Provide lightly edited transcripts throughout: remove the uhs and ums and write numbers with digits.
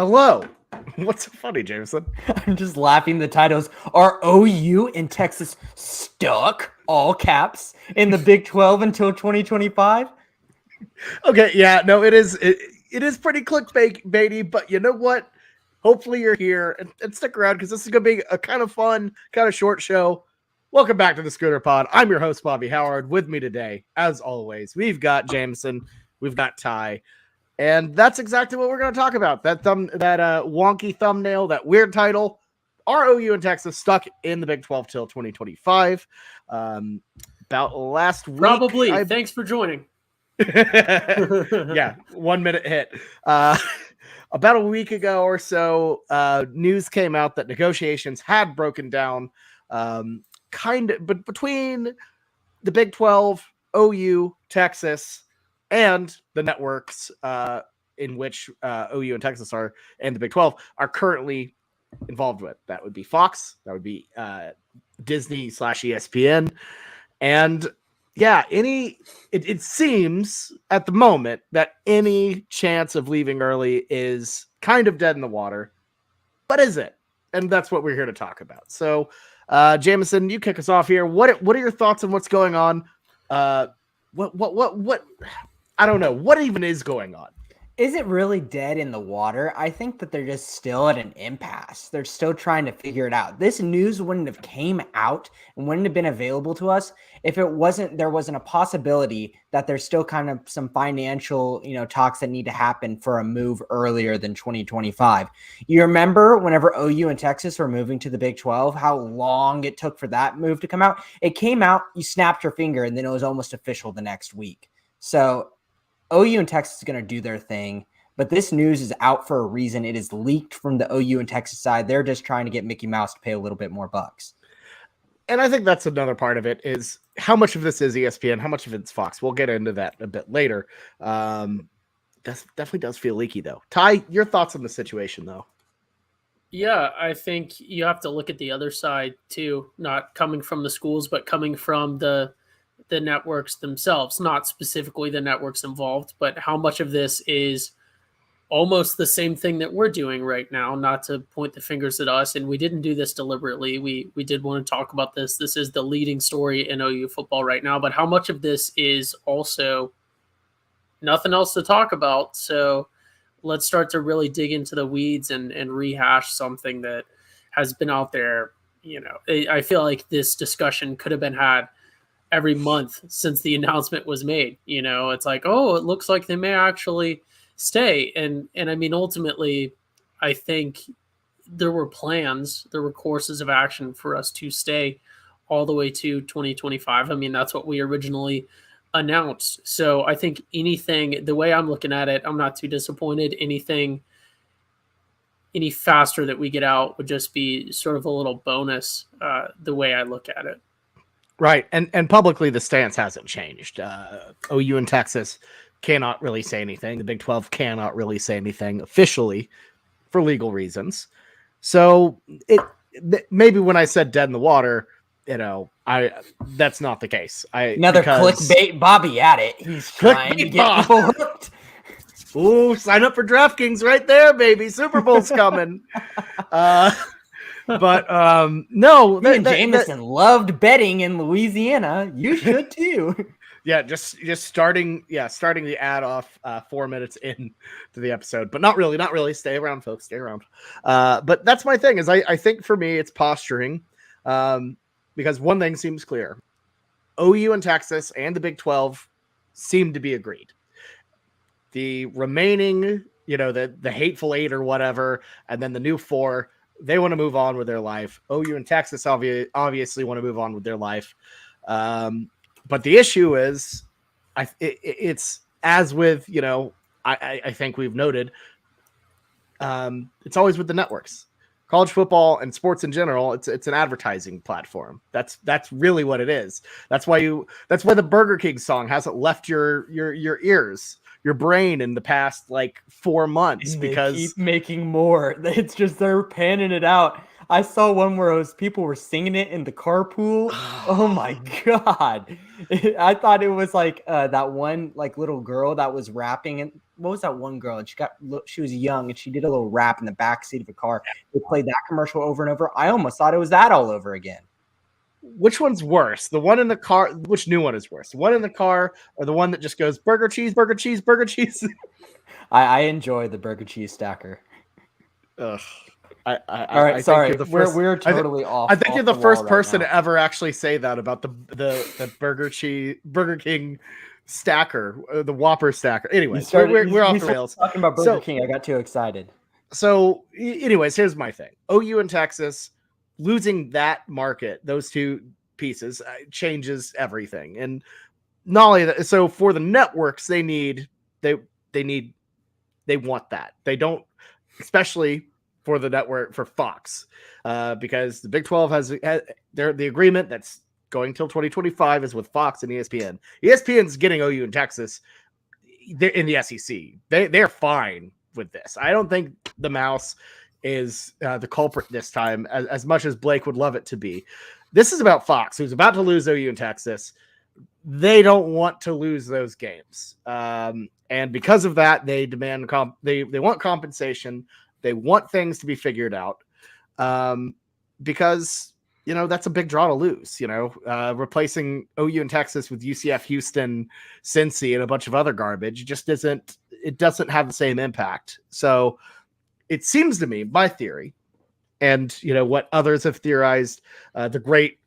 Hello. What's so funny, Jamison? I'm just laughing. The titles are OU and Texas stuck, all caps, in the Big 12 until 2025. Okay, yeah, no, it is pretty clickbaity, but you know what? Hopefully you're here and stick around because this is going to be a kind of fun, kind of short show. Welcome back to the Scooter Pod. I'm your host, Bobby Howard. With me today, as always, we've got Jamison, we've got Ty, and that's exactly what we're going to talk about. That wonky thumbnail, that weird title. Are OU and Texas stuck in the Big 12 till 2025? About last week. Probably. Thanks for joining. Yeah, 1 minute hit. About a week ago or so, news came out that negotiations had broken down, but between the Big 12, OU, Texas, and the networks in which OU and Texas are, and the Big 12 are currently involved with. That would be Fox, that would be Disney/ESPN, and yeah, it seems at the moment that any chance of leaving early is kind of dead in the water. But is it? And that's what we're here to talk about. So, Jamison, you kick us off here. What are your thoughts on what's going on? What? I don't know. What even is going on? Is it really dead in the water? I think that they're just still at an impasse. They're still trying to figure it out. This news wouldn't have came out and wouldn't have been available to us if there wasn't a possibility that there's still kind of some financial, talks that need to happen for a move earlier than 2025. You remember whenever OU and Texas were moving to the Big 12, how long it took for that move to come out? It came out, you snapped your finger, and then it was almost official the next week. So OU and Texas is going to do their thing, but this news is out for a reason. It is leaked from the OU and Texas side. They're just trying to get Mickey Mouse to pay a little bit more bucks. And I think that's another part of it is how much of this is ESPN, how much of it's Fox. We'll get into that a bit later. That definitely does feel leaky, though. Ty, your thoughts on the situation, though? Yeah, I think you have to look at the other side, too, not coming from the schools, but coming from the networks themselves, not specifically the networks involved, but how much of this is almost the same thing that we're doing right now, not to point the fingers at us. And we didn't do this deliberately. We did want to talk about this. This is the leading story in OU football right now, but how much of this is also nothing else to talk about. So let's start to really dig into the weeds and rehash something that has been out there. I feel like this discussion could have been had every month since the announcement was made. It's like, oh, it looks like they may actually stay. And I mean, ultimately, I think there were plans, there were courses of action for us to stay all the way to 2025. I mean, that's what we originally announced. So I think the way I'm looking at it, I'm not too disappointed. Any faster that we get out would just be sort of a little bonus, the way I look at it. Right. And publicly, the stance hasn't changed. OU and Texas cannot really say anything. The Big 12 cannot really say anything officially for legal reasons. So maybe when I said dead in the water, that's not the case. Clickbait Bobby at it. He's trying to get people hooked. Ooh, sign up for DraftKings right there, baby. Super Bowl's coming. But no, Jamison loved betting in Louisiana. You should too. Yeah, just starting the ad off 4 minutes in to the episode, but not really. Stay around, folks. Stay around. But that's my thing. Is I think for me it's posturing, because one thing seems clear: OU and Texas and the Big 12 seem to be agreed. The remaining, the hateful 8 or whatever, and then the new 4. They want to move on with their life. OU and Texas obviously want to move on with their life. But the issue is, it's as with, I think we've noted, it's always with the networks. College football and sports in general, it's an advertising platform. That's really what it is. That's why the Burger King song hasn't left your ears, your brain in the past 4 months, because they keep making more. It's just they're panning it out. I saw one where people were singing it in the carpool. Oh my god! I thought it was that one little girl that was rapping what was that one girl? And she was young and she did a little rap in the back seat of a car. They played that commercial over and over. I almost thought it was that all over again. Which one's worse? The one in the car? Which new one is worse? The one in the car or the one that just goes burger, cheese, burger, cheese, burger, cheese? I enjoy the burger cheese stacker. Ugh. All right, sorry. We're totally off. I think you're the first person to to ever actually say that about the Burger King stacker, the Whopper stacker. Anyways, we're off the rails. Talking about Burger King, I got too excited. So, anyways, here's my thing: OU and Texas losing that market, those two pieces, changes everything. And not only that, so for the networks, they want that. They don't, especially for the network, for Fox, because the Big 12 has the agreement that's going till 2025 is with Fox and ESPN. ESPN's getting OU and Texas. They're in the SEC. They're fine with this. I don't think the mouse is the culprit this time, as much as Blake would love it to be. This is about Fox, who's about to lose OU and Texas. They don't want to lose those games, and because of that, they demand they want compensation. They want things to be figured out, because that's a big draw to lose. Replacing OU and Texas with UCF, Houston, Cincy, and a bunch of other garbage just isn't. It doesn't have the same impact. So it seems to me, my theory, and what others have theorized, the great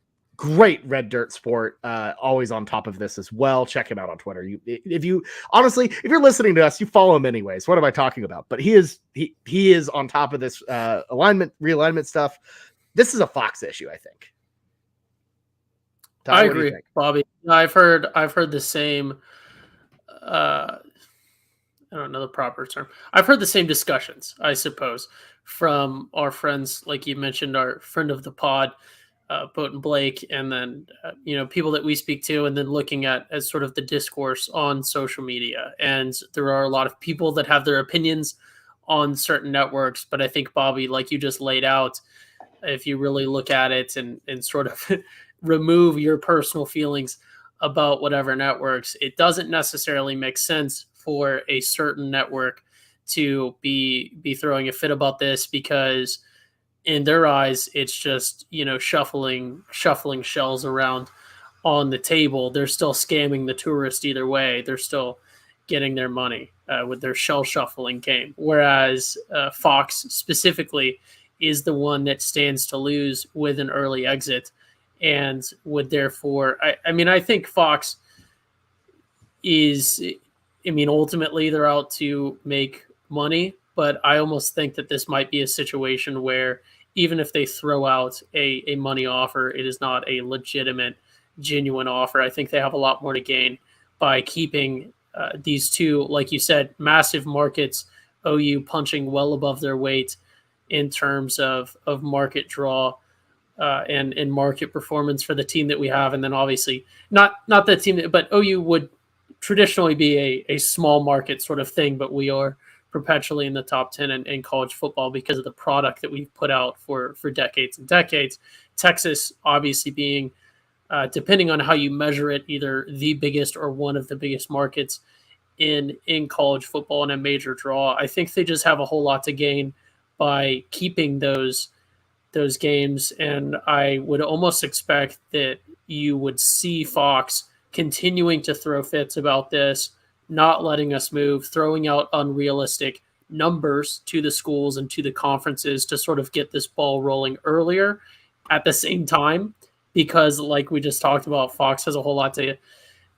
Red Dirt Sport, always on top of this as well. Check him out on Twitter. If you're listening to us, you follow him anyways. What am I talking about? But he is on top of this realignment stuff. This is a Fox issue, I think. I agree, Bobby. I've heard the same. I don't know the proper term. I've heard the same discussions, I suppose, from our friends, like you mentioned, our friend of the pod, Boat and Blake, and then people that we speak to, and then looking at as sort of the discourse on social media. And there are a lot of people that have their opinions on certain networks, but I think, Bobby, like you just laid out, if you really look at it and sort of remove your personal feelings about whatever networks, it doesn't necessarily make sense for a certain network to be throwing a fit about this, because in their eyes, it's just, shuffling shells around on the table. They're still scamming the tourist either way. They're still getting their money with their shell shuffling game. Whereas Fox specifically is the one that stands to lose with an early exit, and would therefore, I think Fox is, ultimately they're out to make money, but I almost think that this might be a situation where even if they throw out a money offer, it is not a legitimate, genuine offer. I think they have a lot more to gain by keeping these two, like you said, massive markets, OU punching well above their weight in terms of market draw and market performance for the team that we have. And then obviously not the team, but OU would traditionally be a small market sort of thing, but we are perpetually in the top 10 in college football because of the product that we've put out for decades and decades. Texas obviously being, depending on how you measure it, either the biggest or one of the biggest markets in college football and a major draw. I think they just have a whole lot to gain by keeping those games, and I would almost expect that you would see Fox continuing to throw fits about this, not letting us move, throwing out unrealistic numbers to the schools and to the conferences to sort of get this ball rolling earlier at the same time, because like we just talked about, Fox has a whole lot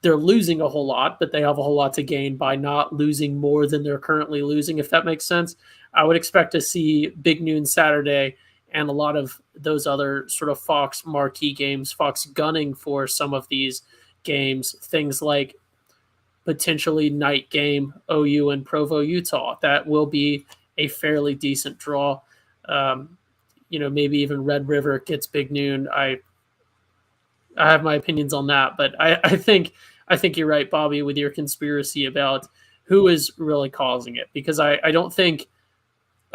they're losing a whole lot, but they have a whole lot to gain by not losing more than they're currently losing, if that makes sense. I would expect to see Big Noon Saturday and a lot of those other sort of Fox marquee games, Fox gunning for some of these games, things like potentially night game OU and Provo, Utah. That will be a fairly decent draw. Maybe even Red River gets Big Noon. I have my opinions on that, but I think you're right, Bobby, with your conspiracy about who is really causing it, because I don't think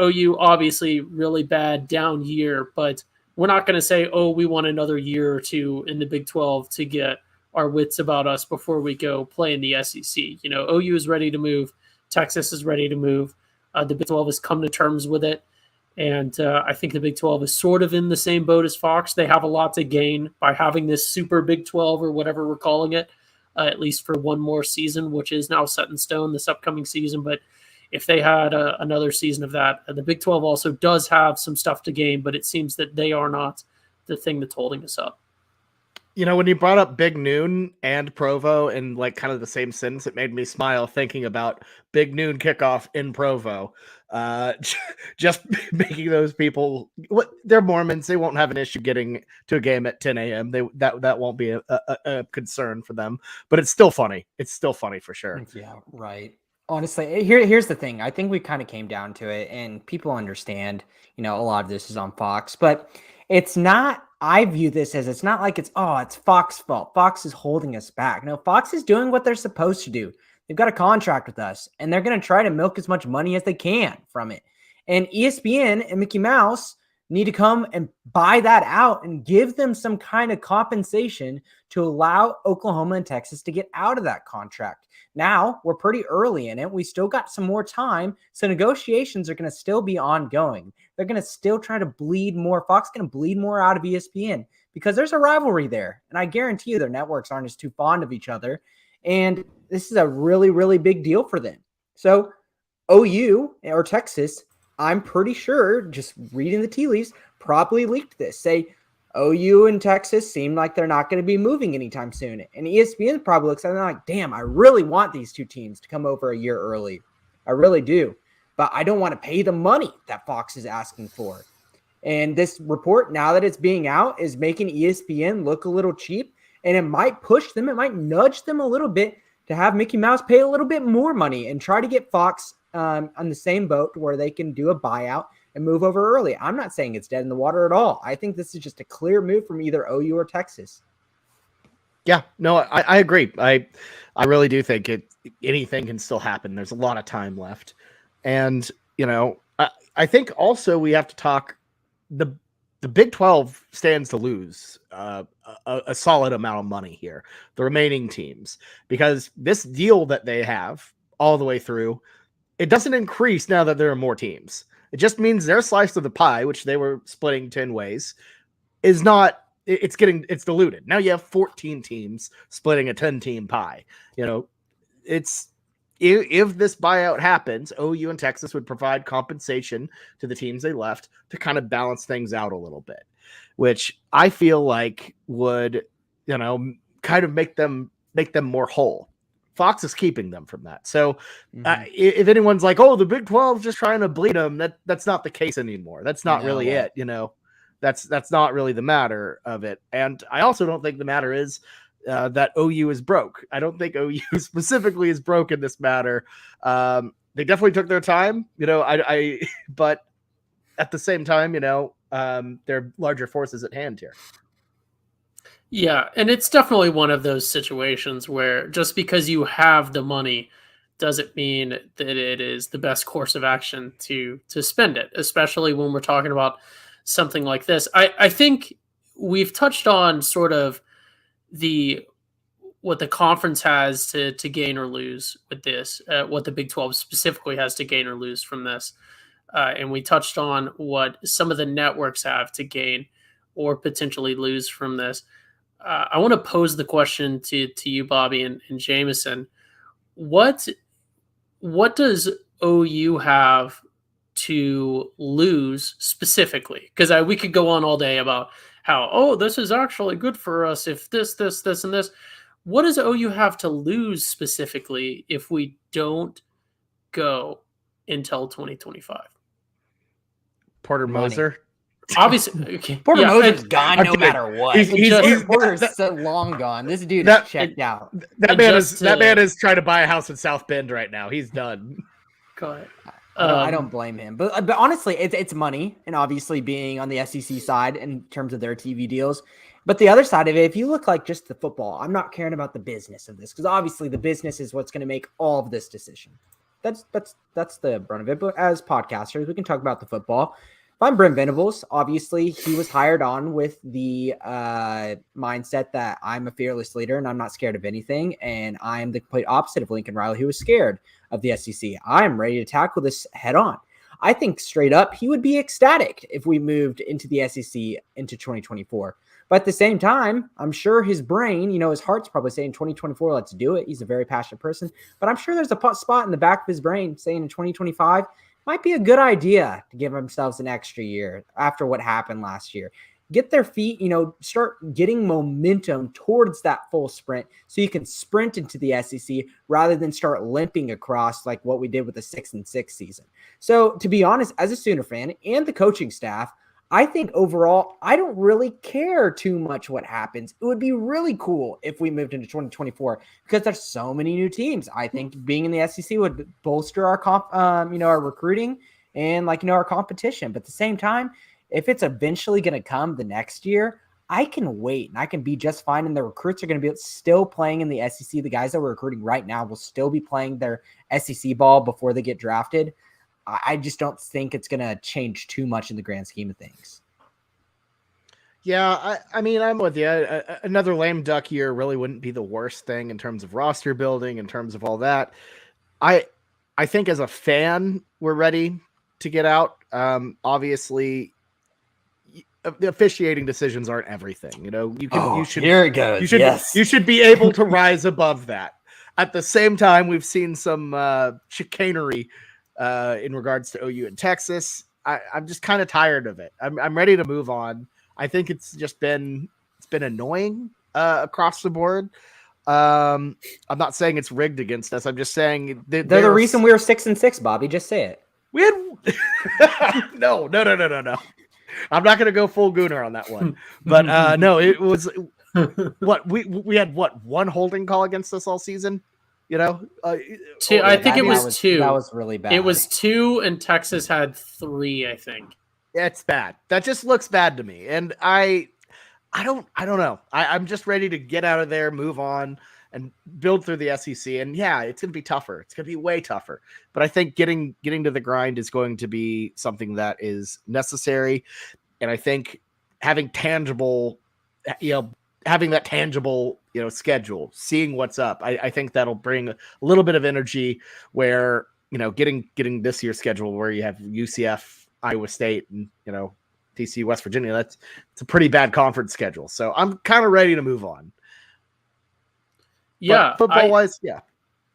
OU obviously really bad down year, but we're not going to say, we want another year or two in the Big 12 to get our wits about us before we go play in the SEC. OU is ready to move Texas is ready to move. The Big 12 has come to terms with it. And I think the Big 12 is sort of in the same boat as Fox. They have a lot to gain by having this super Big 12 or whatever we're calling it, at least for one more season, which is now set in stone this upcoming season. But if they had another season of that, the Big 12 also does have some stuff to gain, but it seems that they are not the thing that's holding us up. You know, when you brought up Big Noon and Provo in like kind of the same sentence, it made me smile thinking about Big Noon kickoff in Provo. Just making those people, they're Mormons, they won't have an issue getting to a game at 10 a.m. That won't be a concern for them, but it's still funny. It's still funny for sure. Yeah, right. Honestly, here's the thing. I think we kind of came down to it, and people understand, a lot of this is on Fox, but it's not. I view this as it's not like it's Fox's fault. Fox is holding us back. No, Fox is doing what they're supposed to do. They've got a contract with us, and they're going to try to milk as much money as they can from it. And ESPN and Mickey Mouse need to come and buy that out and give them some kind of compensation to allow Oklahoma and Texas to get out of that contract. Now, we're pretty early in it. We still got some more time, so negotiations are going to still be ongoing. They're going to still try to bleed more. Fox is going to bleed more out of ESPN because there's a rivalry there, and I guarantee you their networks aren't as too fond of each other, and this is a really, really big deal for them. So OU or Texas, I'm pretty sure, just reading the tea leaves, probably leaked this. Say OU and Texas seem like they're not going to be moving anytime soon. And ESPN probably looks at it like, damn, I really want these two teams to come over a year early. I really do. But I don't want to pay the money that Fox is asking for. And this report, now that it's being out, is making ESPN look a little cheap. And it might push them, it might nudge them a little bit to have Mickey Mouse pay a little bit more money and try to get Fox on the same boat where they can do a buyout and move over early. I'm not saying it's dead in the water at all. I think this is just a clear move from either OU or Texas. Yeah, no, I agree. I really do think anything can still happen. There's a lot of time left. And, I think also we have to talk the Big 12 stands to lose a solid amount of money here, the remaining teams, because this deal that they have all the way through, it doesn't increase now that there are more teams. It just means their slice of the pie, which they were splitting 10 ways, is not, it's diluted. Now you have 14 teams splitting a 10-team pie. It's, if this buyout happens, OU and Texas would provide compensation to the teams they left to kind of balance things out a little bit, which I feel like would, kind of make them more whole. Fox is keeping them from that. So if anyone's like, oh, the Big 12 is just trying to bleed them, that's not the case anymore. That's not really it. That's not really the matter of it. And I also don't think the matter is that OU is broke. I don't think OU specifically is broke in this matter. They definitely took their time, but at the same time, there are larger forces at hand here. Yeah, and it's definitely one of those situations where just because you have the money doesn't mean that it is the best course of action to spend it, especially when we're talking about something like this. I think we've touched on sort of what the conference has to gain or lose with this, what the Big 12 specifically has to gain or lose from this. And we touched on what some of the networks have to gain or potentially lose from this. I want to pose the question to you, Bobby and Jamison. What does OU have to lose specifically? Because we could go on all day about how, this is actually good for us if this, and this. What does OU have to lose specifically if we don't go until 2025? Porter Moser. Obviously, okay. Porter Moser's gone no matter what. Porter's so long gone. This dude is checked out. That man is trying to buy a house in South Bend right now. He's done. Go ahead. I don't blame him, but honestly, it's money, and obviously being on the SEC side in terms of their TV deals. But the other side of it, if you look like just the football, I'm not caring about the business of this because obviously the business is what's going to make all of this decision. That's the brunt of it. But as podcasters, we can talk about the football. If I'm Brent Venables, obviously he was hired on with the mindset that I'm a fearless leader and I'm not scared of anything. And I am the complete opposite of Lincoln Riley, who was scared of the SEC. I'm ready to tackle this head on. I think straight up he would be ecstatic if we moved into the SEC into 2024. But at the same time, I'm sure his brain, his heart's probably saying 2024, let's do it. He's a very passionate person. But I'm sure there's a spot in the back of his brain saying in 2025, might be a good idea to give themselves an extra year after what happened last year. Get their feet, start getting momentum towards that full sprint so you can sprint into the SEC rather than start limping across like what we did with the 6-6 season. So to be honest, as a Sooner fan and the coaching staff, I think overall, I don't really care too much what happens. It would be really cool if we moved into 2024 because there's so many new teams. I think being in the SEC would bolster our our recruiting and our competition. But at the same time, if it's eventually going to come the next year, I can wait and I can be just fine. And the recruits are going to be still playing in the SEC. The guys that we're recruiting right now will still be playing their SEC ball before they get drafted. I just don't think it's going to change too much in the grand scheme of things. Yeah, I mean, I'm with you. Another lame duck year really wouldn't be the worst thing in terms of roster building, in terms of all that. I think as a fan, we're ready to get out. Obviously, the officiating decisions aren't everything. Here it goes. You should be able to rise above that. At the same time, we've seen some chicanery in regards to OU and Texas. I'm just kind of tired of it. I'm ready to move on. I think it's been annoying across the board. I'm not saying it's rigged against us. I'm just saying they're the reason we were 6-6, Bobby. Just say it. We had no. I'm not going to go full Gooner on that one, but no, it was what we had one holding call against us all season. Two. I think it was 2. That was really bad. It was 2, and Texas had 3. I think. It's bad. That just looks bad to me, and I don't know. I'm just ready to get out of there, move on, and build through the SEC. And yeah, it's going to be tougher. It's going to be way tougher. But I think getting to the grind is going to be something that is necessary. And I think having that tangible, schedule, seeing what's up, I think that'll bring a little bit of energy where, getting this year's schedule where you have UCF, Iowa State, and, TCU, West Virginia, it's a pretty bad conference schedule. So I'm kind of ready to move on. Yeah. Football wise, yeah.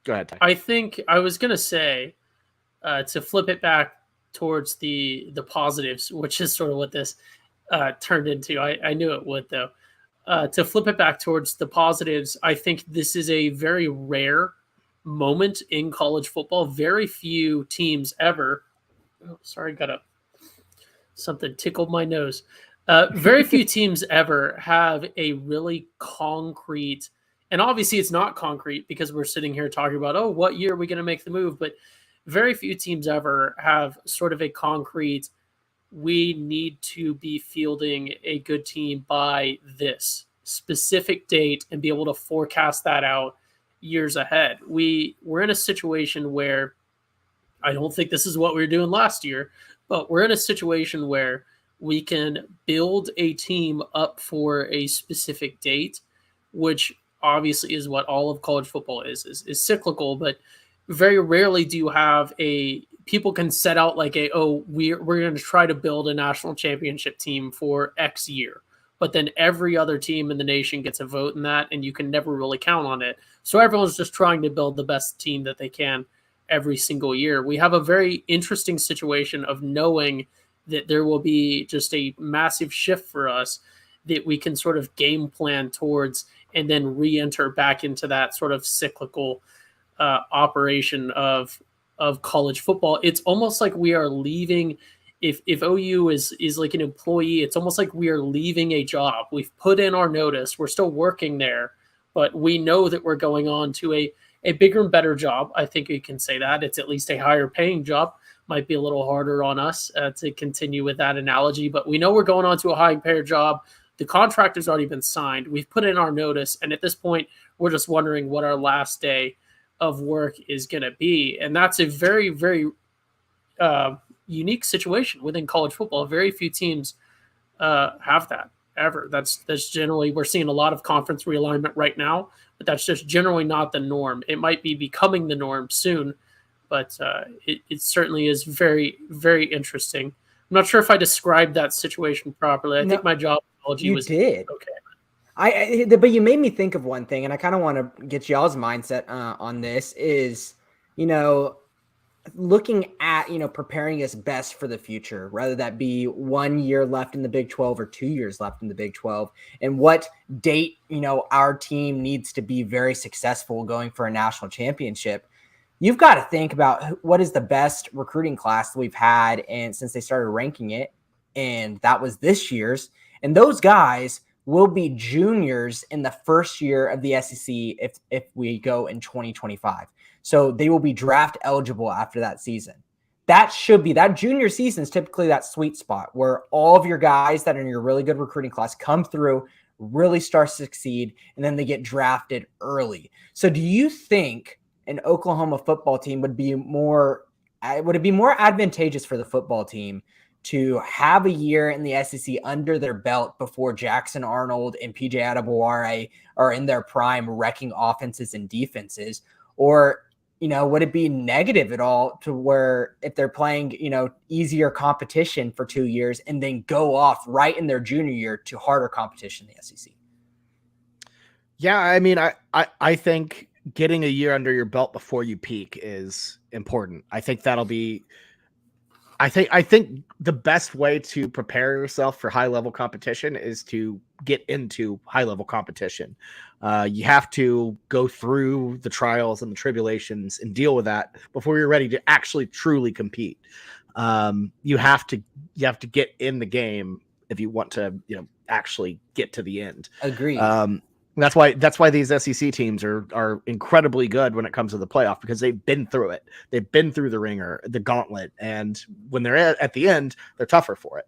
Go ahead, Ty. I think I was going to say to flip it back towards the positives, which is sort of what this turned into. I knew it would, though. To flip it back towards the positives, I think this is a very rare moment in college football. Very few teams ever. Oh, sorry, something tickled my nose. Very few teams ever have a really concrete, and obviously it's not concrete because we're sitting here talking about, what year are we going to make the move? But very few teams ever have sort of a concrete, we need to be fielding a good team by this specific date and be able to forecast that out years ahead. We're in a situation where I don't think this is what we were doing last year, but we're in a situation where we can build a team up for a specific date, which obviously is what all of college football is cyclical, but very rarely do you have people can set out like we're going to try to build a national championship team for X year, but then every other team in the nation gets a vote in that, and you can never really count on it. So everyone's just trying to build the best team that they can every single year. We have a very interesting situation of knowing that there will be just a massive shift for us that we can sort of game plan towards and then re-enter back into that sort of cyclical operation of college football. It's almost like we are leaving. If OU is like an employee, it's almost like we are leaving a job. We've put in our notice. We're still working there, but we know that we're going on to a bigger and better job. I think you can say that. It's at least a higher paying job. Might be a little harder on us to continue with that analogy, but we know we're going on to a high paid job. The contract has already been signed. We've put in our notice, and at this point, we're just wondering what our last day of work is going to be. And that's a very, very, unique situation within college football. Very few teams have that ever. That's generally, we're seeing a lot of conference realignment right now, but that's just generally not the norm. It might be becoming the norm soon, but it certainly is very, very interesting. I'm not sure if I described that situation properly. I think my job analogy was did. Okay. But you made me think of one thing, and I kind of want to get y'all's mindset on this is, looking at, preparing us best for the future, whether that be 1 year left in the Big 12 or 2 years left in the Big 12, and what date, our team needs to be very successful going for a national championship. You've got to think about what is the best recruiting class that we've had, and since they started ranking it, and that was this year's, and those guys will be juniors in the first year of the SEC if we go in 2025. So they will be draft eligible after that season. That junior season is typically that sweet spot where all of your guys that are in your really good recruiting class come through, really start to succeed, and then they get drafted early. So do you think an Oklahoma football team would it be more advantageous for the football team to have a year in the SEC under their belt before Jackson Arnold and PJ Adebawore are in their prime wrecking offenses and defenses? Or, would it be negative at all to where if they're playing, easier competition for 2 years and then go off right in their junior year to harder competition in the SEC? Yeah, I mean, I think getting a year under your belt before you peak is important. I think that'll be I think the best way to prepare yourself for high level competition is to get into high level competition. You have to go through the trials and the tribulations and deal with that before you're ready to actually truly compete. You have to get in the game if you want to, actually get to the end. Agreed. That's why these SEC teams are incredibly good when it comes to the playoff, because they've been through it. They've been through the ringer, the gauntlet, and when they're at the end, they're tougher for it.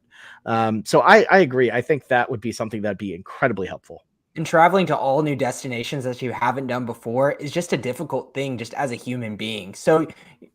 So I agree. I think that would be something that'd be incredibly helpful. And traveling to all new destinations that you haven't done before is just a difficult thing just as a human being. So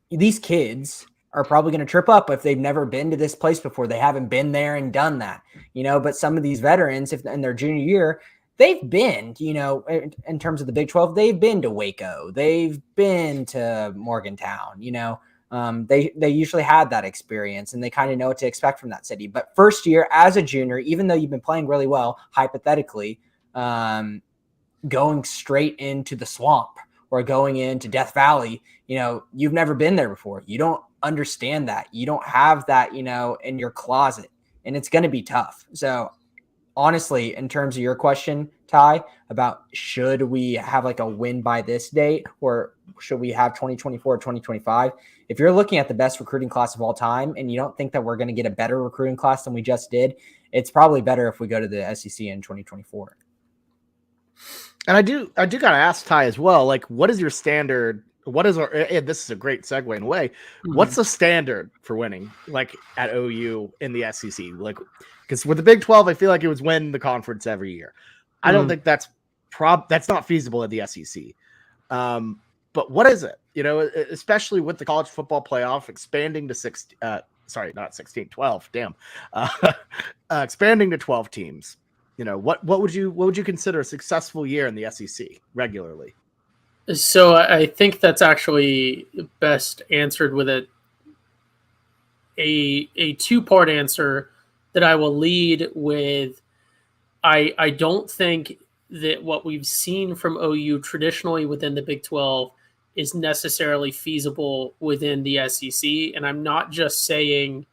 these kids are probably going to trip up if they've never been to this place before. They haven't been there and done that, but some of these veterans, if in their junior year, they've been, in terms of the Big 12, they've been to Waco, they've been to Morgantown, they usually had that experience and they kind of know what to expect from that city. But first year as a junior, even though you've been playing really well, hypothetically, going straight into the swamp or going into Death Valley, you've never been there before. You don't understand that. You don't have that, in your closet, and it's going to be tough. So honestly, in terms of your question, Ty, about should we have like a win by this date or should we have 2024 or 2025? If you're looking at the best recruiting class of all time and you don't think that we're going to get a better recruiting class than we just did, it's probably better if we go to the SEC in 2024. And I do got to ask Ty as well, like, what is your standard? What is our, and this is a great segue in a way. Mm-hmm. What's the standard for winning, like at OU in the SEC? Like, because with the Big 12, I feel like it was win the conference every year. I don't think that's not feasible at the SEC. But what is it? Especially with the college football playoff expanding to 12. Damn, expanding to 12 teams. What would you consider a successful year in the SEC regularly? So I think that's actually best answered with a two-part answer that I will lead with. I don't think that what we've seen from OU traditionally within the Big 12 is necessarily feasible within the SEC. And I'm not just saying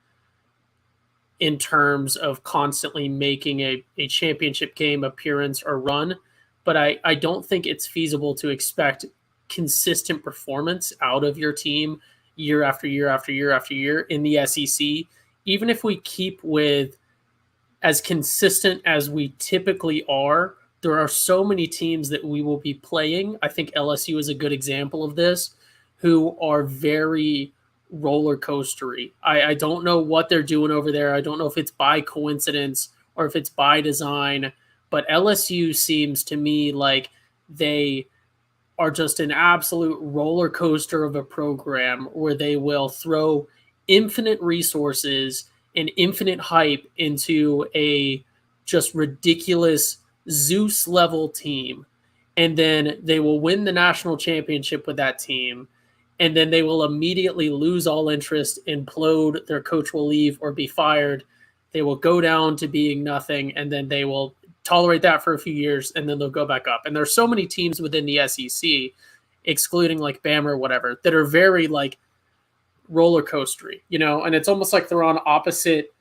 in terms of constantly making a championship game appearance or run, but I don't think it's feasible to expect consistent performance out of your team year after year after year after year in the SEC. Even if we keep with as consistent as we typically are, there are so many teams that we will be playing. I think LSU is a good example of this, who are very roller coastery. I don't know what they're doing over there. I don't know if it's by coincidence or if it's by design, but LSU seems to me like they are just an absolute roller coaster of a program where they will throw infinite resources and infinite hype into a just ridiculous Zeus level team. And then they will win the national championship with that team. And then they will immediately lose all interest, implode, their coach will leave or be fired. They will go down to being nothing, and then they will tolerate that for a few years, and then they'll go back up. And there's so many teams within the SEC, excluding like Bama or whatever, that are very like roller coastery, and it's almost like they're on opposite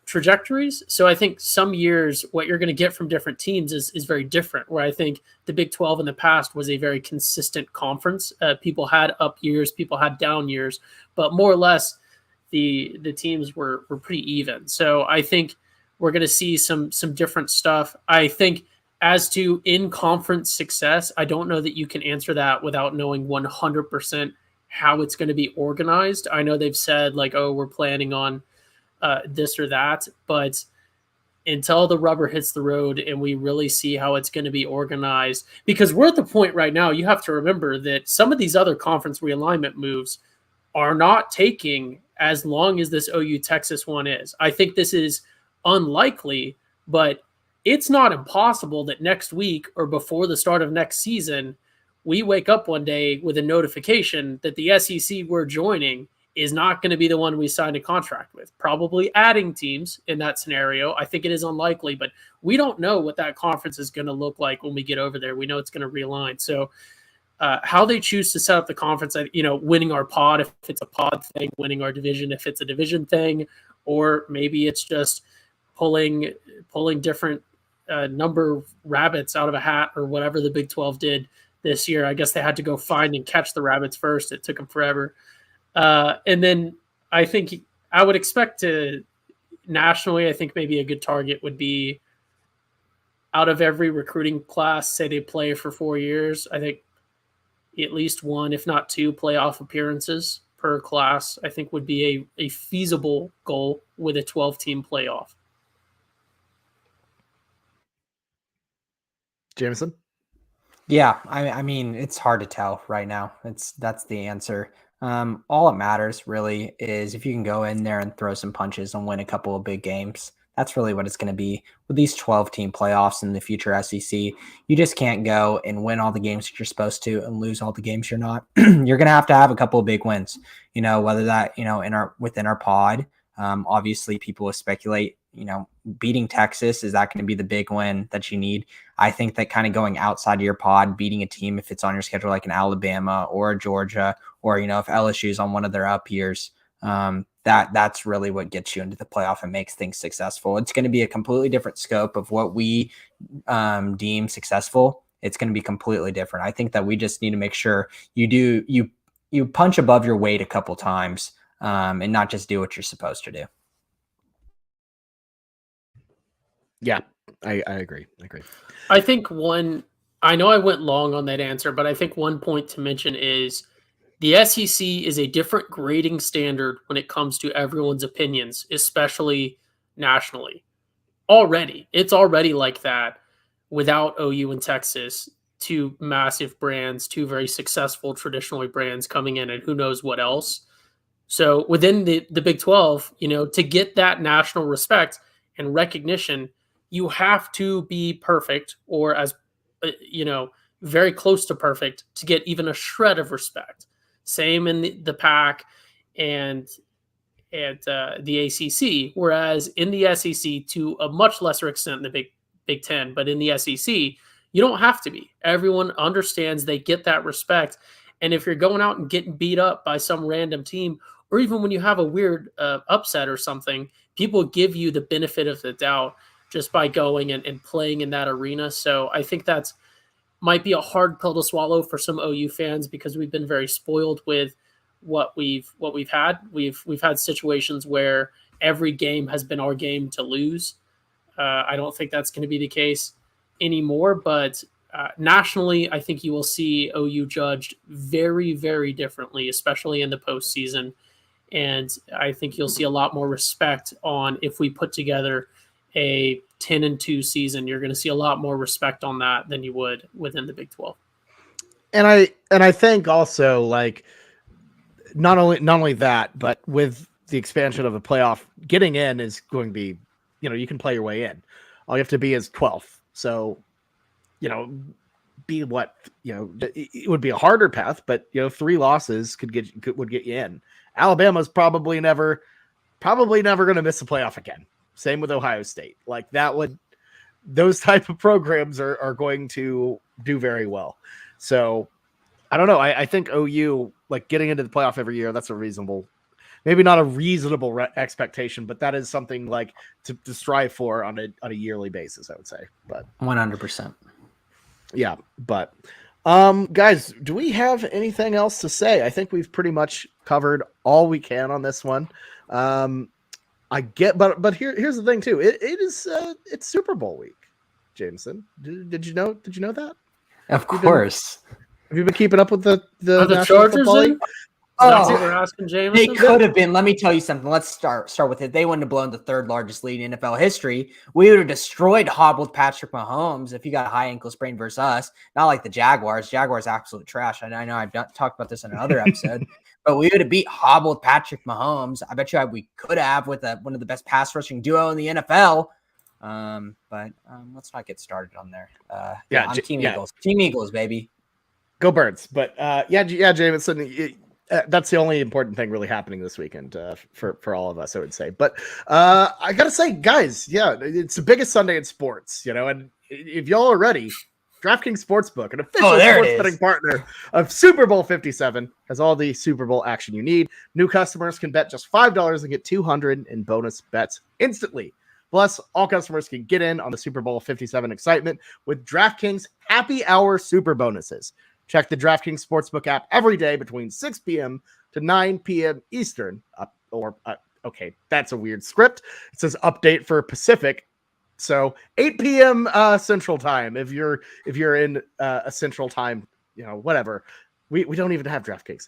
trajectories. So I think some years what you're going to get from different teams is very different, where I think the Big 12 in the past was a very consistent conference. People had up years, people had down years, but more or less the teams were pretty even. So I think we're going to see some different stuff. I think as to in-conference success, I don't know that you can answer that without knowing 100% how it's going to be organized. I know they've said like, oh, we're planning on this or that, but until the rubber hits the road and we really see how it's going to be organized, because we're at the point right now, you have to remember that some of these other conference realignment moves are not taking as long as this OU Texas one is. I think this is unlikely, but it's not impossible that next week or before the start of next season, we wake up one day with a notification that the SEC we're joining is not going to be the one we signed a contract with, probably adding teams in that scenario. I think it is unlikely, but we don't know what that conference is going to look like when we get over there. We know it's going to realign. So how they choose to set up the conference, winning our pod, if it's a pod thing, winning our division, if it's a division thing, or maybe it's just pulling different number of rabbits out of a hat or whatever the Big 12 did this year. I guess they had to go find and catch the rabbits first. It took them forever. And then I think I would expect to nationally, I think maybe a good target would be out of every recruiting class, say they play for 4 years, I think at least one, if not two, playoff appearances per class, I think would be a feasible goal with a 12-team playoff. Jamison? Yeah, I mean, it's hard to tell right now. That's the answer. All it matters really is if you can go in there and throw some punches and win a couple of big games. That's really what it's going to be with these 12-team playoffs in the future SEC. You just can't go and win all the games that you're supposed to and lose all the games you're not. You're going to have a couple of big wins, whether that, within our pod. Obviously people will speculate, beating Texas, is that going to be the big win that you need? I think that kind of going outside of your pod, beating a team, if it's on your schedule, like an Alabama or a Georgia, or, if LSU is on one of their up years, that's really what gets you into the playoff and makes things successful. It's going to be a completely different scope of what we deem successful. It's going to be completely different. I think that we just need to make sure you punch above your weight a couple times and not just do what you're supposed to do. Yeah, I agree. I think I know I went long on that answer, but I think one point to mention is the SEC is a different grading standard when it comes to everyone's opinions, especially nationally. It's already like that without OU and Texas, two massive brands, two very successful traditionally brands coming in, and who knows what else. So within the Big 12, to get that national respect and recognition, you have to be perfect, or as very close to perfect, to get even a shred of respect. Same in the PAC and the ACC, whereas in the SEC, to a much lesser extent in the Big 10, but in the SEC, you don't have to be. Everyone understands, they get that respect. And if you're going out and getting beat up by some random team, or even when you have a weird upset or something, people give you the benefit of the doubt just by going and playing in that arena. So I think that's might be a hard pill to swallow for some OU fans, because we've been very spoiled with what we've had. We've had situations where every game has been our game to lose. I don't think that's going to be the case anymore, but nationally, I think you will see OU judged very, very differently, especially in the postseason. And I think you'll see a lot more respect on if we put together a 10-2 season. You're going to see a lot more respect on that than you would within the Big 12. And I think also, like, not only that, but with the expansion of the playoff, getting in is going to be, you can play your way in. All you have to be is 12th. So, be what, it would be a harder path, but 3 losses would get you in. Alabama's probably never going to miss a playoff again. Same with Ohio State. Like those type of programs are going to do very well. So I don't know. I think OU, like, getting into the playoff every year, that's a reasonable, maybe not a reasonable expectation, but that is something like to strive for on a yearly basis, I would say. But 100%. Yeah, but guys, do we have anything else to say? I think we've pretty much covered all we can on this one. I get, but here's the thing too. It's Super Bowl week, Jamison. Did you know that? Of course. Have you been keeping up with the Are the National Chargers Football in? League? That's what we're asking Jamison. They could have been. Let me tell you something. Let's start with it. They wouldn't have blown the 3rd largest lead in NFL history. We would have destroyed hobbled Patrick Mahomes if he got a high ankle sprain versus us. Not like the Jaguars. Jaguars absolute trash. I know I've talked about this in another episode, but we would have beat hobbled Patrick Mahomes. I bet you we could have with one of the best pass rushing duo in the NFL. But let's not get started on there. I'm Team Eagles. Team Eagles, baby. Go Birds. But Jamison. That's the only important thing really happening this weekend for all of us, I would say. But I gotta say, guys, it's the biggest Sunday in sports, and if y'all are ready, DraftKings Sportsbook, an official sports betting partner of Super Bowl 57, has all the Super Bowl action you need. New customers can bet just $5 and get $200 in bonus bets instantly. Plus, all customers can get in on the Super Bowl 57 excitement with DraftKings Happy Hour Super Bonuses. Check the DraftKings Sportsbook app every day between 6 p.m. to 9 p.m. Eastern. Okay, that's a weird script. It says update for Pacific. So 8 p.m. Central Time. If you're in a Central Time, whatever. We don't even have DraftKings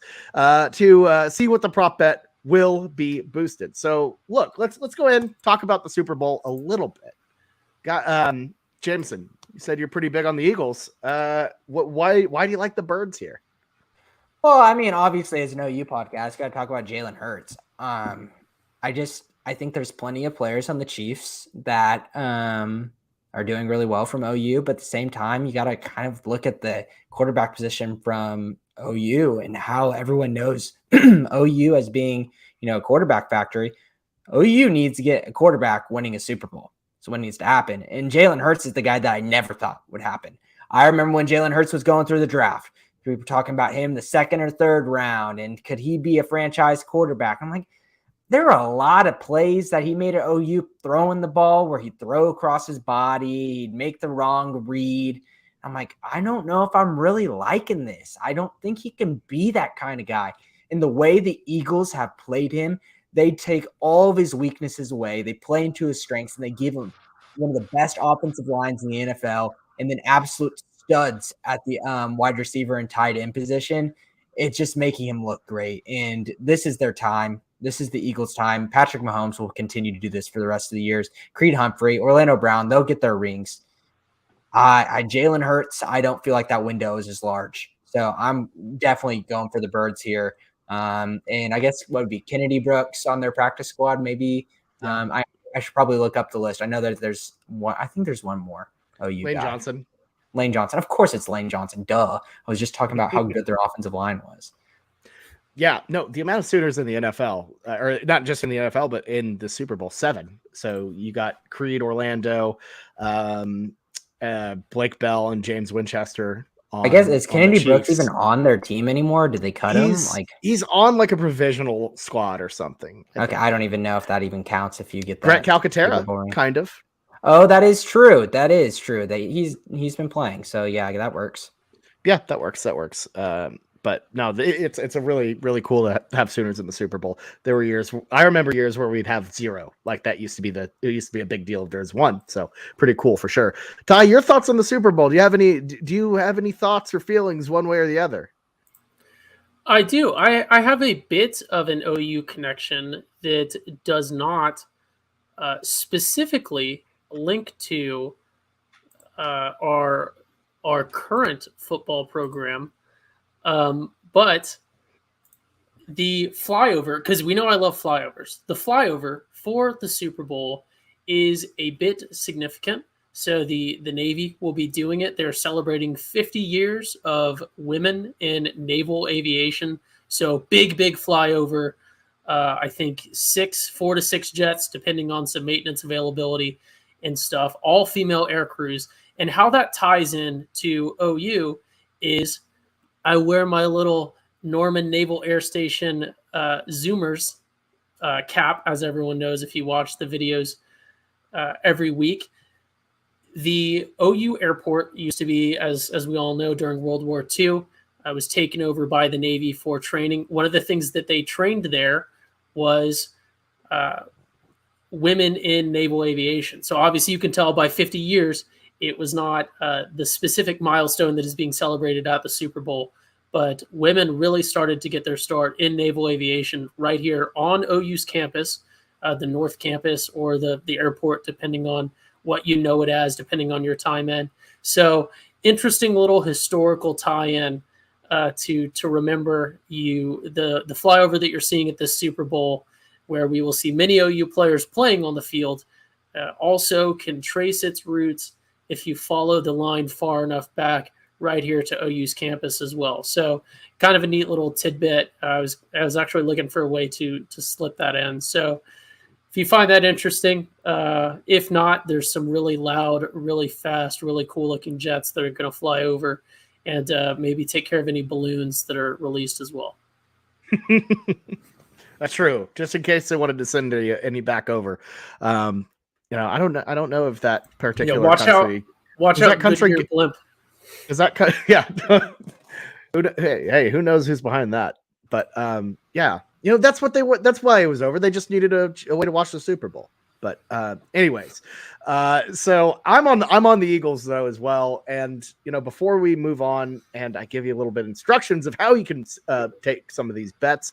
to see what the prop bet will be boosted. So look, let's go ahead and talk about the Super Bowl a little bit. Jamison, you said you're pretty big on the Eagles. Why do you like the Birds here? Well, I mean, obviously, as an OU podcast, got to talk about Jalen Hurts. I think there's plenty of players on the Chiefs that are doing really well from OU, but at the same time, you got to kind of look at the quarterback position from OU and how everyone knows OU as being, a quarterback factory. OU needs to get a quarterback winning a Super Bowl. So what needs to happen. And Jalen Hurts is the guy that I never thought would happen. I remember when Jalen Hurts was going through the draft, we were talking about him the 2nd or 3rd round, and could he be a franchise quarterback? I'm like, there are a lot of plays that he made at OU throwing the ball where he'd throw across his body, he'd make the wrong read. I'm like, I don't know if I'm really liking this. I don't think he can be that kind of guy. And the way the Eagles have played him, they take all of his weaknesses away. They play into his strengths, and they give him one of the best offensive lines in the NFL, and then absolute studs at the wide receiver and tight end position. It's just making him look great. And this is their time. This is the Eagles' time. Patrick Mahomes will continue to do this for the rest of the years. Creed Humphrey, Orlando Brown, they'll get their rings. Jalen Hurts, I don't feel like that window is as large. So I'm definitely going for the Birds here. And I guess what would be Kennedy Brooks on their practice squad, maybe. I should probably look up the list. I know that there's one. I think there's one more. Lane Johnson. Lane Johnson. Of course it's Lane Johnson. Duh. I was just talking about how good their offensive line was. Yeah, no, the amount of Sooners in the NFL, or not just in the NFL, but in the Super Bowl, 7. So you got Creed, Orlando, Blake Bell, and James Winchester. I guess is Kennedy Brooks even on their team anymore? Did they cut him? He's on like a provisional squad or something. I don't even know if that even counts. If you get that, Brett Calcaterra, kind of. Oh, that is true. That is true. That he's been playing. So yeah, that works. Yeah, that works. But no, it's a really, really cool to have Sooners in the Super Bowl. There were years, I remember years where we'd have 0. Like that used to be it used to be a big deal if there's 1. So pretty cool for sure. Ty, your thoughts on the Super Bowl? Do you have any thoughts or feelings one way or the other? I do. I have a bit of an OU connection that does not specifically link to our current football program. But the flyover, because we know I love flyovers. The flyover for the Super Bowl is a bit significant. So the Navy will be doing it. They're celebrating 50 years of women in naval aviation. So big flyover. I think 4 to 6 jets, depending on some maintenance availability and stuff. All female air crews. And how that ties in to OU is I wear my little Norman Naval Air Station Zoomers cap, as everyone knows if you watch the videos every week. The OU airport used to be, as we all know, during World War II, was taken over by the Navy for training. One of the things that they trained there was women in naval aviation. So obviously you can tell by 50 years, it was not the specific milestone that is being celebrated at the Super Bowl, but women really started to get their start in naval aviation right here on OU's campus, the North Campus or the airport, depending on what you know it as, depending on your time in. So interesting little historical tie-in to remember the flyover that you're seeing at this Super Bowl, where we will see many OU players playing on the field, also can trace its roots if you follow the line far enough back right here to OU's campus as well. So kind of a neat little tidbit. I was actually looking for a way to slip that in. So if you find that interesting, if not, there's some really loud, really fast, really cool looking jets that are going to fly over and maybe take care of any balloons that are released as well. That's true. Just in case they wanted to send any back over. I don't know if that particular country. Watch out! That country blimp. Is that yeah? Hey, who knows who's behind that? But yeah, that's what they were. That's why it was over. They just needed a way to watch the Super Bowl. But anyways, so I'm on the Eagles though as well. And before we move on, and I give you a little bit of instructions of how you can take some of these bets.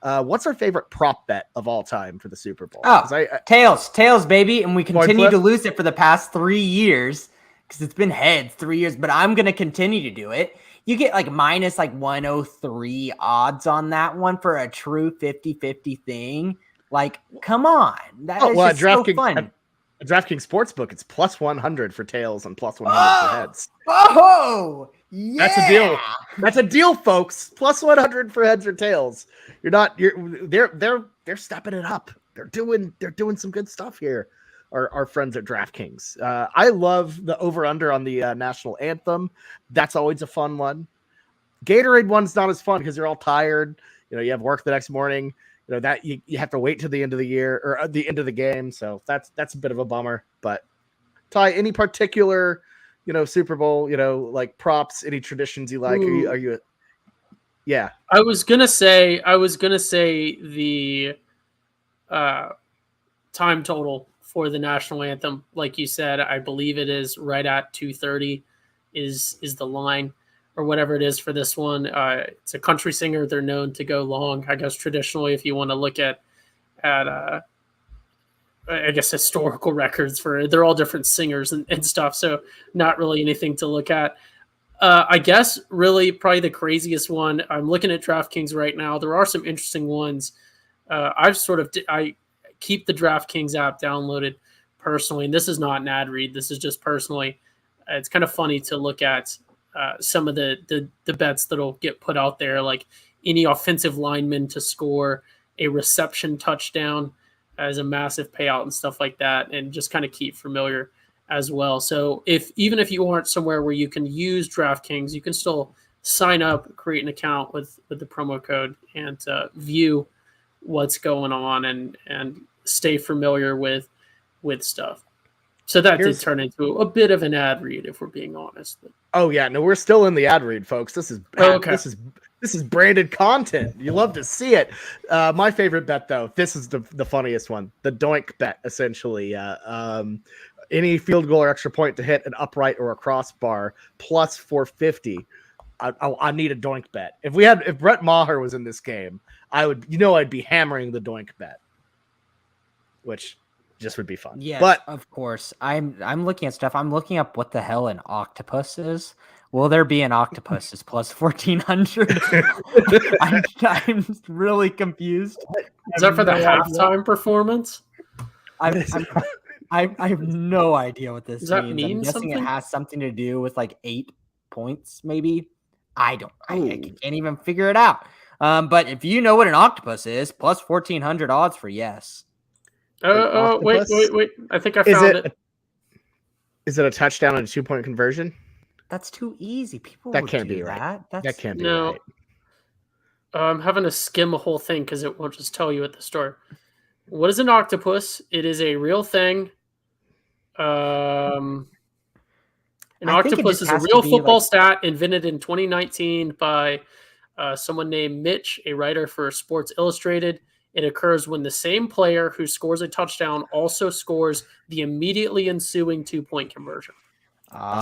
What's our favorite prop bet of all time for the Super Bowl? Tails, baby. And we continue to lose it for the past 3 years because it's been heads 3 years, but I'm going to continue to do it. You get minus 103 odds on that one for a true 50-50 thing. Come on. That is just so fun. A DraftKings Sportsbook, it's plus 100 for tails and plus 100 for heads. Oh, yeah. That's a deal. That's a deal, folks. Plus 100 for heads or tails. They're stepping it up. They're doing some good stuff here. Our friends at DraftKings. I love the over/under on the national anthem. That's always a fun one. Gatorade one's not as fun because you're all tired. You have work the next morning. That you have to wait to the end of the year or the end of the game. So that's a bit of a bummer. But Ty, any particular, Super Bowl, props, any traditions you like? Are you? Yeah. I was gonna say the time total for the national anthem. Like you said, I believe it is right at 2:30 is the line. Or whatever it is for this one. It's a country singer. They're known to go long. I guess traditionally, if you want to look at I guess historical records they're all different singers and stuff. So not really anything to look at. I guess really probably the craziest one. I'm looking at DraftKings right now. There are some interesting ones. I keep the DraftKings app downloaded personally, and this is not an ad read. This is just personally. It's kind of funny to look at. Some of the bets that'll get put out there, like any offensive lineman to score a reception touchdown as a massive payout and stuff like that, and just kind of keep familiar as well. So even if you aren't somewhere where you can use DraftKings, you can still sign up, create an account with the promo code, and view what's going on and stay familiar with stuff. So that did turn into a bit of an ad read, if we're being honest. Oh yeah, no, we're still in the ad read, folks. This is this is branded content. You love to see it. My favorite bet, though, this is the funniest one. The doink bet, essentially. Any field goal or extra point to hit an upright or a crossbar plus 450. I need a doink bet. If Brett Maher was in this game, I'd be hammering the doink bet, which just would be fun. Yeah, but of course. I'm looking at stuff. I'm looking up what the hell an octopus is, Will there be an octopus is plus 1400? I'm really confused. Is that for the halftime performance? I have no idea what this Does that means. mean I'm guessing something? it has something to do with like 8 points, maybe. I can't even figure it out. But if you know what an octopus is, plus 1400 odds for yes. Wait. I think I found it. Is it a touchdown and a 2-point conversion? That's too easy. People That would can't do be right. that. That can't be No. right. I'm having to skim the whole thing because it won't just tell you at the start. What is an octopus? It is a real thing. An octopus is a real football stat invented in 2019 by someone named Mitch, a writer for Sports Illustrated. It occurs when the same player who scores a touchdown also scores the immediately ensuing 2-point conversion.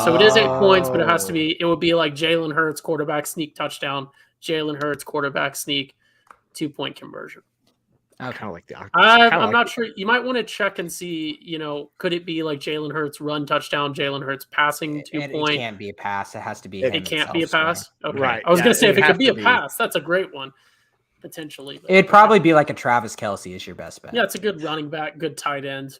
So it is 8 points, but it would be like Jalen Hurts, quarterback sneak touchdown, Jalen Hurts, quarterback sneak, 2-point conversion. I kind of like the octopus. I'm not sure. You might want to check and see, could it be like Jalen Hurts run touchdown, Jalen Hurts passing 2-point? It can't be a pass. It has to be. It can't be a pass. Okay. Right. I was going to say if it could be a pass, that's a great one. Potentially. It'd probably be like a Travis Kelce is your best bet. Yeah, it's a good running back, good tight end.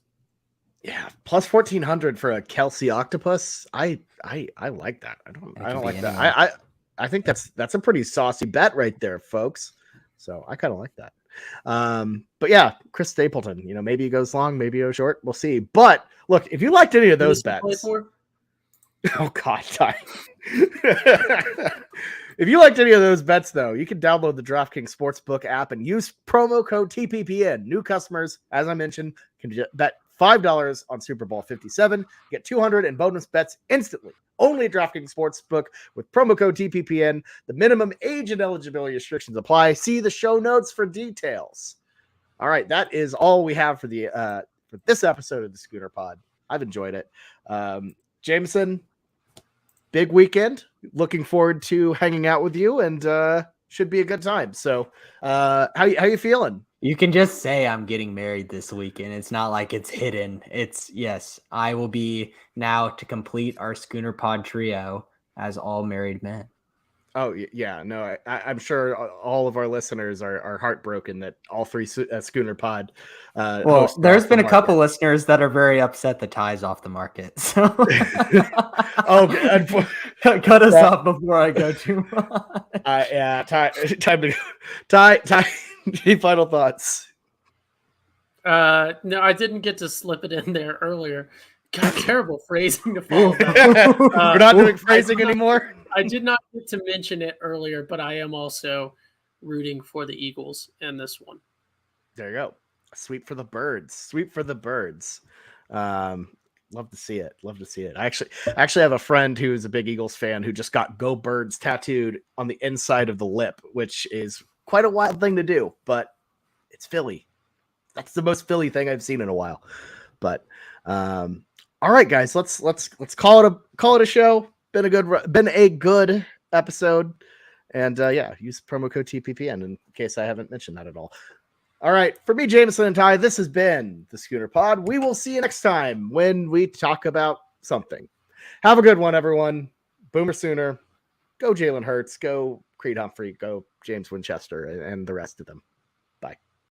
Yeah, plus 1400 for a Kelce octopus. I like that. I don't like that. I think that's a pretty saucy bet right there, folks. So I kind of like that. But yeah, Chris Stapleton, maybe he goes long, maybe he goes short. We'll see. But look, if you liked any of those bets, oh God, Ty. If you liked any of those bets, though, you can download the DraftKings Sportsbook app and use promo code TPPN. New customers, as I mentioned, can bet $5 on Super Bowl 57, get 200 in bonus bets instantly. Only at DraftKings Sportsbook with promo code TPPN. The minimum age and eligibility restrictions apply. See the show notes for details. All right, that is all we have for for this episode of the Schooner Pod. I've enjoyed it. Jamison, big weekend. Looking forward to hanging out with you, and should be a good time. So, how you feeling? You can just say I'm getting married this weekend. It's not like it's hidden. It's yes, I will be now to complete our Schooner Pod trio as all married men. Oh yeah, no, I'm sure all of our listeners are heartbroken that all three Schooner Pod. Well, there's been a couple listeners that are very upset the Ty's off the market. So, cut us off before I go too much. Yeah, time to Ty. Any final thoughts? No, I didn't get to slip it in there earlier. God, terrible phrasing to follow. We're not doing phrasing anymore. I did not get to mention it earlier, but I am also rooting for the Eagles in this one. There you go. Sweep for the birds. Sweep for the birds. Love to see it. Love to see it. I actually have a friend who's a big Eagles fan who just got "Go Birds" tattooed on the inside of the lip, which is quite a wild thing to do, but it's Philly. That's the most Philly thing I've seen in a while. But all right, guys, let's call it a show. Been a good episode, and yeah, use promo code TPPN in case I haven't mentioned that at all. All right, for me, Jamison and Ty, this has been the Schooner Pod. We will see you next time when we talk about something. Have a good one, everyone. Boomer Sooner. Go Jalen Hurts. Go Creed Humphrey. Go James Winchester and the rest of them.